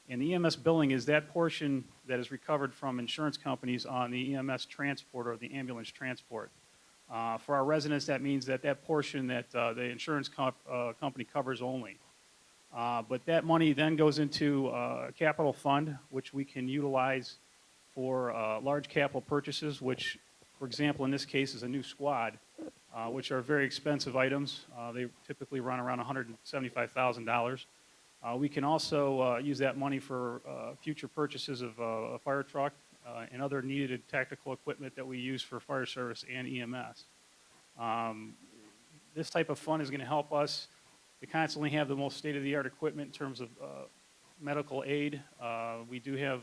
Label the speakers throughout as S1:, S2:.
S1: And the EMS billing is that portion that is recovered from insurance companies on the EMS transport or the ambulance transport. For our residents, that means that portion that the insurance company covers only. But that money then goes into a capital fund, which we can utilize for large capital purchases, which, for example, in this case is a new squad, which are very expensive items. They typically run around $175,000. We can also use that money for future purchases of a fire truck and other needed tactical equipment that we use for fire service and EMS. This type of fund is going to help us to constantly have the most state-of-the-art equipment in terms of medical aid. We do have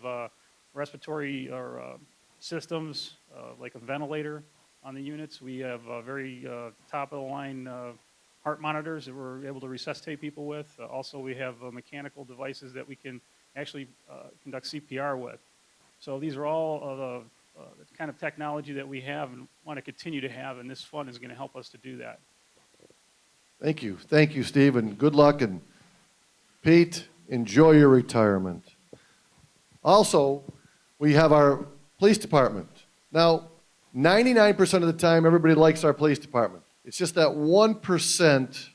S1: respiratory or systems like a ventilator on the units. We have very top-of-the-line heart monitors that we're able to resuscitate people with. Also, we have mechanical devices that we can actually conduct CPR with. So these are all the kind of technology that we have and want to continue to have, and this fund is going to help us to do that.
S2: Thank you. Thank you, Steve, and good luck. And Pete, enjoy your retirement. Also, we have our police department. Now, 99% of the time, everybody likes our police department. It's just that 1%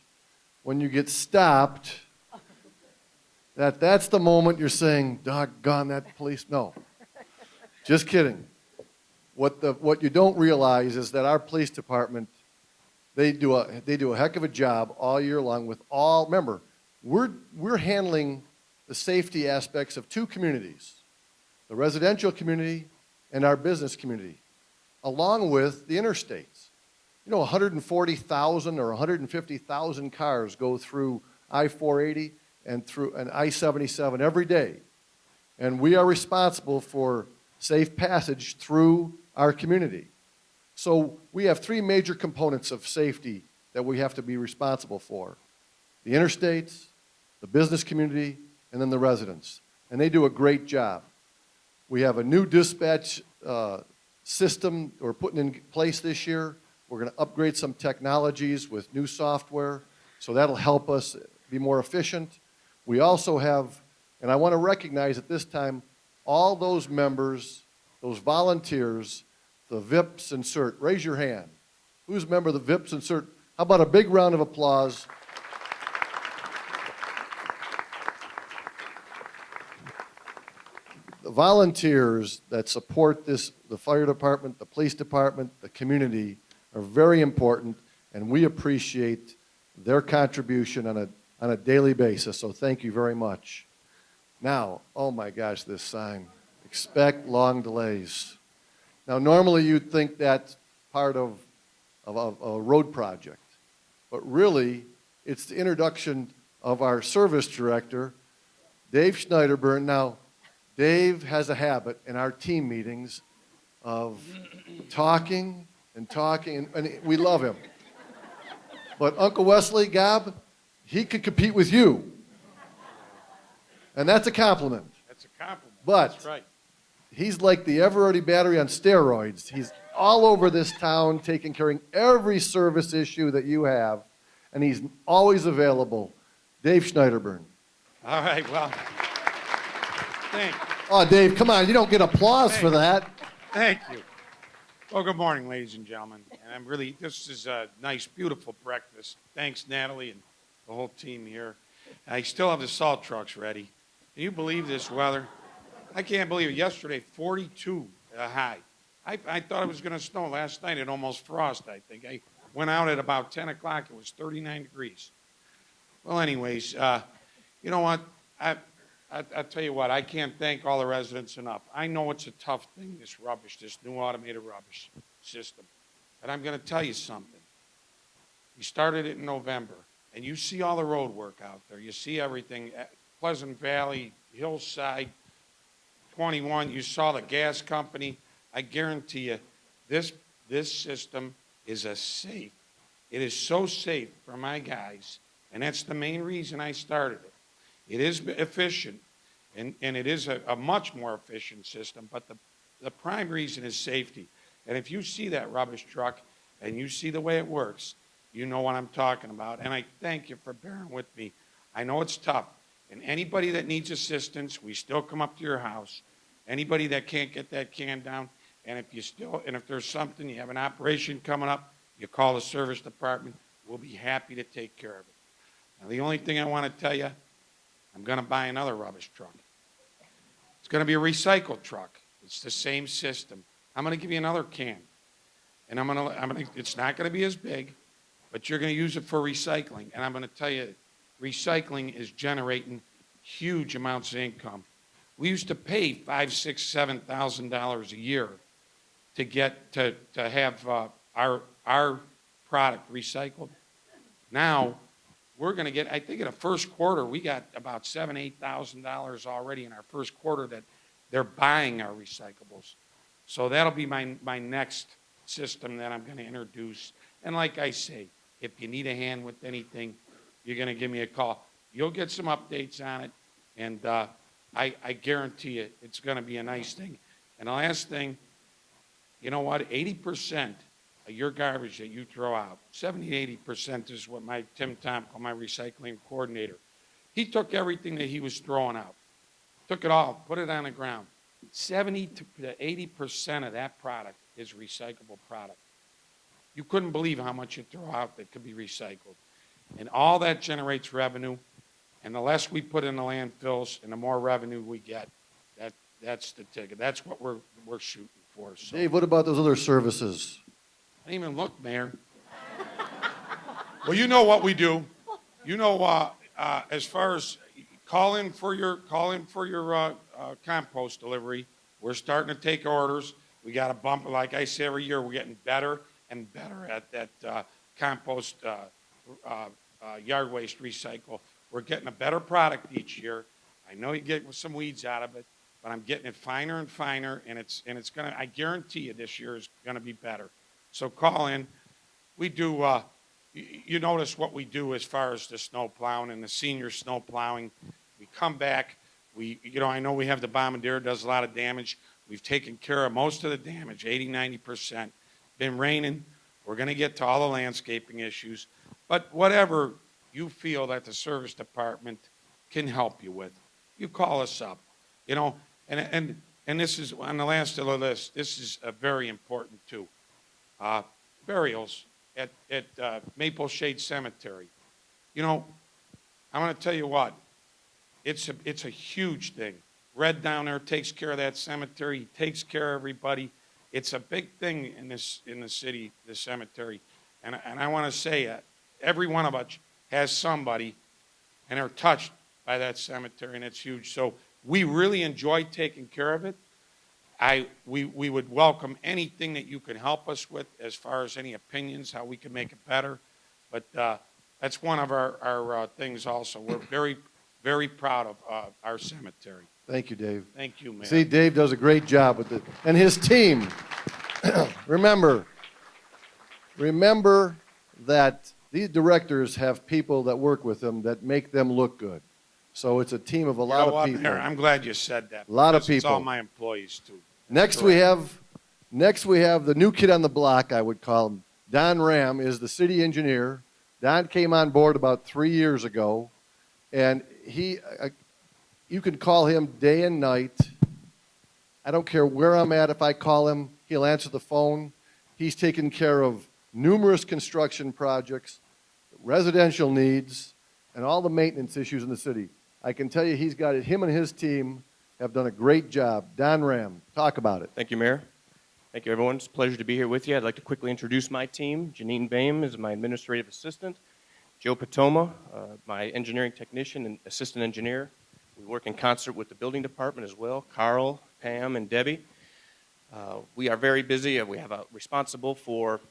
S2: when you get stopped, that's the moment you're saying, doggone that police. No, just kidding. What you don't realize is that our police department, they do a heck of a job all year long with all. Remember, we're handling the safety aspects of two communities, the residential community and our business community, along with the interstates. You know, 140,000 or 150,000 cars go through I-480 and through an I-77 every day. And we are responsible for safe passage through our community. So we have three major components of safety that we have to be responsible for: the interstates, the business community, and then the residents. And they do a great job. We have a new dispatch system we're putting in place this year. We're going to upgrade some technologies with new software, so that'll help us be more efficient. We also have, and I want to recognize at this time, all those members, those volunteers, the VIPs and CERT. Raise your hand. Who's a member of the VIPs and CERT? How about a big round of applause? The volunteers that support this, the fire department, the police department, the community, are very important, and we appreciate their contribution on a daily basis, so thank you very much. Now, oh my gosh, this sign, expect long delays. Now, normally you'd think that's part of a road project, but really, it's the introduction of our service director, Dave Schneiderburn. Now, Dave has a habit in our team meetings of talking, and we love him. But Uncle Wesley, Gab, he could compete with you. And that's a compliment.
S3: That's a compliment.
S2: But
S3: that's right.
S2: He's like the Eveready battery on steroids. He's all over this town taking care of every service issue that you have, and he's always available. Dave Schneiderburn.
S3: All right, well, thank you.
S2: Oh, Dave, come on. You don't get applause for that.
S3: Thank you. Well, good morning, ladies and gentlemen. And this is a nice, beautiful breakfast. Thanks, Natalie, and the whole team here. I still have the salt trucks ready. Can you believe this weather? I can't believe it. Yesterday, 42 high. I thought it was going to snow. Last night, it almost frost, I think. I went out at about 10 o'clock. It was 39 degrees. Well, anyways, you know what? I'll tell you what, I can't thank all the residents enough. I know it's a tough thing, this rubbish, this new automated rubbish system. But I'm going to tell you something. We started it in November, and you see all the road work out there. You see everything. Pleasant Valley, Hillside, 21, you saw the gas company. I guarantee you, this system is safe. It is so safe for my guys, and that's the main reason I started it. It is efficient, and it is a much more efficient system, but the prime reason is safety. And if you see that rubbish truck and you see the way it works, you know what I'm talking about. And I thank you for bearing with me. I know it's tough. And anybody that needs assistance, we still come up to your house. Anybody that can't get that can down, and if there's something, you have an operation coming up, you call the service department, we'll be happy to take care of it. Now, the only thing I want to tell you, I'm going to buy another rubbish truck. It's going to be a recycle truck. It's the same system. I'm going to give you another can. And it's not going to be as big, but you're going to use it for recycling. And I'm going to tell you, recycling is generating huge amounts of income. We used to pay $5,000, $6,000, $7,000 a year to have our product recycled. Now we're going to get, I think in the first quarter, we got about $7,000, $8,000 already in our first quarter that they're buying our recyclables. So that'll be my next system that I'm going to introduce. And like I say, if you need a hand with anything, you're going to give me a call. You'll get some updates on it, and I guarantee you it's going to be a nice thing. And the last thing, you know what? 80% of your garbage that you throw out, 70 to 80% is what Tim Tomko, my recycling coordinator, he took everything that he was throwing out, took it all, put it on the ground. 70 to 80% of that product is recyclable product. You couldn't believe how much you throw out that could be recycled. And all that generates revenue, and the less we put in the landfills and the more revenue we get. That's the ticket. That's what we're shooting for. So.
S2: Dave, what about those other services?
S3: I didn't even look, Mayor. Well, you know what we do. You know, as far as call in for your compost delivery. We're starting to take orders. We got a bump, like I say every year, we're getting better and better at that compost yard waste recycle. We're getting a better product each year. I know you get some weeds out of it, but I'm getting it finer and finer, and it's gonna. I guarantee you, this year is gonna be better. So call in. We do. You notice what we do as far as the snow plowing and the senior snow plowing. We come back. I know we have the bombardier, does a lot of damage. We've taken care of most of the damage, 80, 90%. Been raining. We're going to get to all the landscaping issues. But whatever you feel that the service department can help you with, you call us up. And this is on the last of the list. This is very important too. Burials at Maple Shade Cemetery. I'm going to tell you what. It's a huge thing. Red down there takes care of that cemetery. He takes care of everybody. It's a big thing in the city, the cemetery. And I want to say every one of us has somebody, and are touched by that cemetery, and it's huge. So we really enjoy taking care of it. We would welcome anything that you could help us with as far as any opinions, how we can make it better. But that's one of our things also. We're very, very proud of our cemetery.
S2: Thank you, Dave.
S3: Thank you, Mayor.
S2: See, Dave does a great job with it. And his team, remember that these directors have people that work with them that make them look good. So it's a team of a lot of people.
S3: Mayor, I'm glad you said that.
S2: A lot of
S3: It's
S2: people.
S3: all my employees, too.
S2: Next we have the new kid on the block, I would call him. Don Ram is the city engineer. Don came on board about 3 years ago, and you can call him day and night. I don't care where I'm at. If I call him, he'll answer the phone. He's taken care of numerous construction projects, residential needs, and all the maintenance issues in the city. I can tell you he's got it. Him and his team have done a great job. Don Ram, talk about it.
S4: Thank you, Mayor. Thank you, everyone. It's a pleasure to be here with you. I'd like to quickly introduce my team. Janine Boehm is my administrative assistant. Joe Patoma, my engineering technician and assistant engineer. We work in concert with the building department as well, Carl, Pam, and Debbie. We are very busy. We have responsible for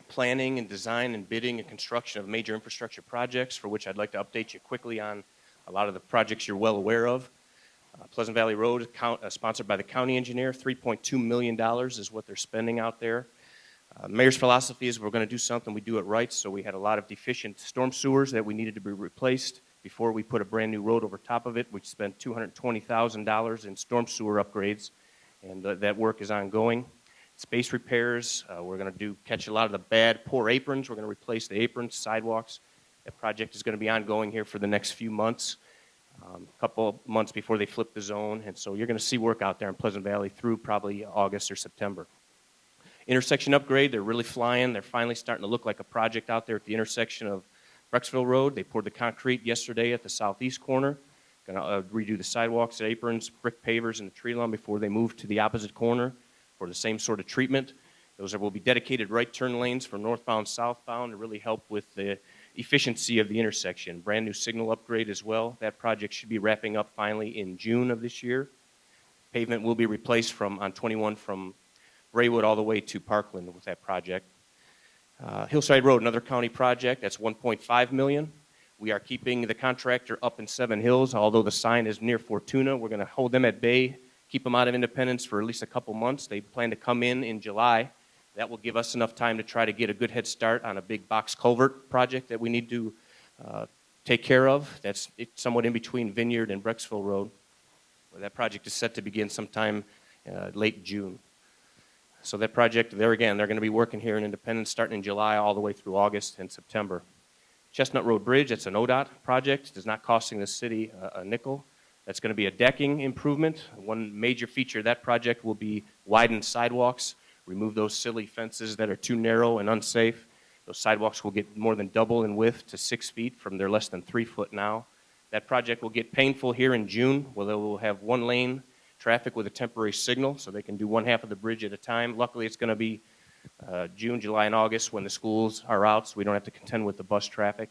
S4: planning and design and bidding and construction of major infrastructure projects, for which I'd like to update you quickly on a lot of the projects you're well aware of. Pleasant Valley Road, sponsored by the county engineer, $3.2 million is what they're spending out there. Mayor's philosophy is we're going to do something, we do it right, so we had a lot of deficient storm sewers that we needed to be replaced before we put a brand new road over top of it. We spent $220,000 in storm sewer upgrades, and that work is ongoing. Space repairs, we're going to catch a lot of the bad, poor aprons. We're going to replace the aprons, sidewalks. That project is going to be ongoing here for the next few months. a couple months before they flip the zone, and so you're going to see work out there in Pleasant Valley through probably August or September. Intersection upgrade, they're really flying. They're finally starting to look like a project out there at the intersection of Brecksville Road. They poured the concrete yesterday at the southeast corner. Going to redo the sidewalks, aprons, brick pavers, and the tree lawn before they move to the opposite corner for the same sort of treatment. Those will be dedicated right turn lanes for northbound, southbound to really help with the efficiency of the intersection. Brand new signal upgrade as well. That project should be wrapping up finally in June of this year. Pavement will be replaced on 21 from Braywood all the way to Parkland with that project. Hillside Road, another county project, that's $1.5 million. We are keeping the contractor up in Seven Hills, although the sign is near Fortuna. We're going to hold them at bay, keep them out of Independence for at least a couple months. They plan to come in July. That will give us enough time to try to get a good head start on a big box culvert project that we need to take care of. It's somewhat in between Vineyard and Brecksville Road. That project is set to begin sometime late June. So that project, there again, they're going to be working here in Independence starting in July all the way through August and September. Chestnut Road Bridge, that's an ODOT project. It's not costing the city a nickel. That's going to be a decking improvement. One major feature of that project will be widened sidewalks. Remove those silly fences that are too narrow and unsafe. Those sidewalks will get more than double in width to 6 feet from their less than 3 foot now. That project will get painful here in June, where they will have one lane traffic with a temporary signal, so they can do one half of the bridge at a time. Luckily, it's going to be June, July, and August when the schools are out, so we don't have to contend with the bus traffic.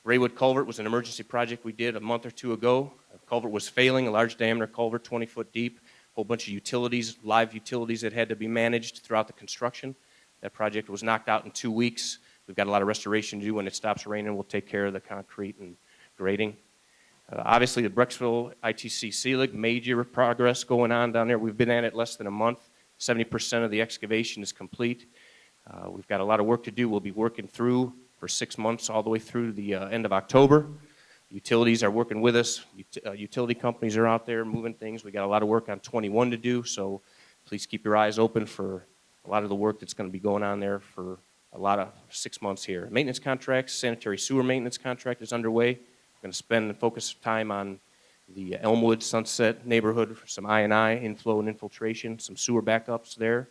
S4: Braywood Culvert was an emergency project we did a month or two ago. The culvert was failing, a large diameter culvert, 20 foot deep, a whole bunch of utilities, live utilities that had to be managed throughout the construction. That project was knocked out in 2 weeks. We've got a lot of restoration to do. When it stops raining, we'll take care of the concrete and grading. Obviously, the Brecksville ITC Seelig, major progress going on down there. We've been at it less than a month. 70% of the excavation is complete. We've got a lot of work to do. We'll be working through for 6 months all the way through the end of October. Utilities are working with us. Utility companies are out there moving things. We got a lot of work on 21 to do, so please keep your eyes open for a lot of the work that's going to be going on there for a lot of 6 months here. Maintenance contracts, sanitary sewer maintenance contract is underway. We're going to spend and focus time on the Elmwood Sunset neighborhood for some I&I, inflow and infiltration, some sewer backups there.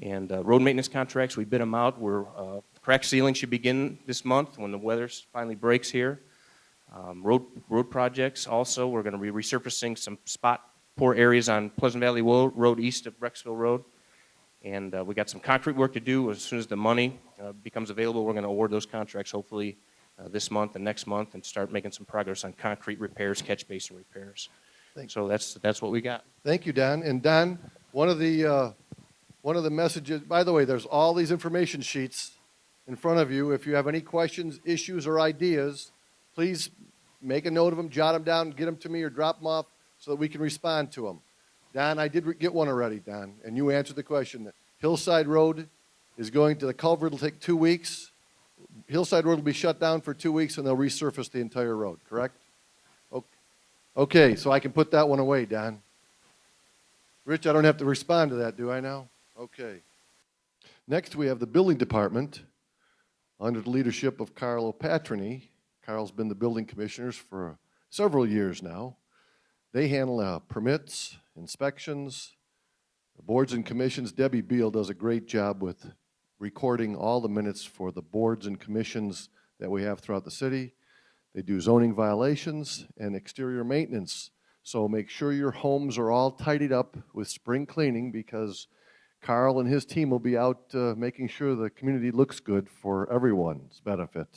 S4: And road maintenance contracts, we bid them out. Crack sealing should begin this month when the weather finally breaks here. Road projects also, we're going to be resurfacing some spot poor areas on Pleasant Valley Road east of Brecksville Road. And we got some concrete work to do. As soon as the money becomes available, we're going to award those contracts hopefully this month and next month and start making some progress on concrete repairs, catch basin repairs. So that's what we got.
S2: Thank you, Don. And Don, one of the messages, by the way, there's all these information sheets in front of you. If you have any questions, issues, or ideas, please make a note of them, jot them down, get them to me, or drop them off so that we can respond to them. Don, I did get one already, Don, and you answered the question. Hillside Road is going to, the culvert will take 2 weeks. Hillside Road will be shut down for 2 weeks, and they'll resurface the entire road, correct? Okay, so I can put that one away, Don. Rich, I don't have to respond to that, do I now? Okay. Next, we have the building department under the leadership of Carl O'Patrony. Carl's been the building commissioners for several years now. They handle permits, inspections, boards and commissions. Debbie Beal does a great job with recording all the minutes for the boards and commissions that we have throughout the city. They do zoning violations and exterior maintenance. So make sure your homes are all tidied up with spring cleaning, because Carl and his team will be out making sure the community looks good for everyone's benefit.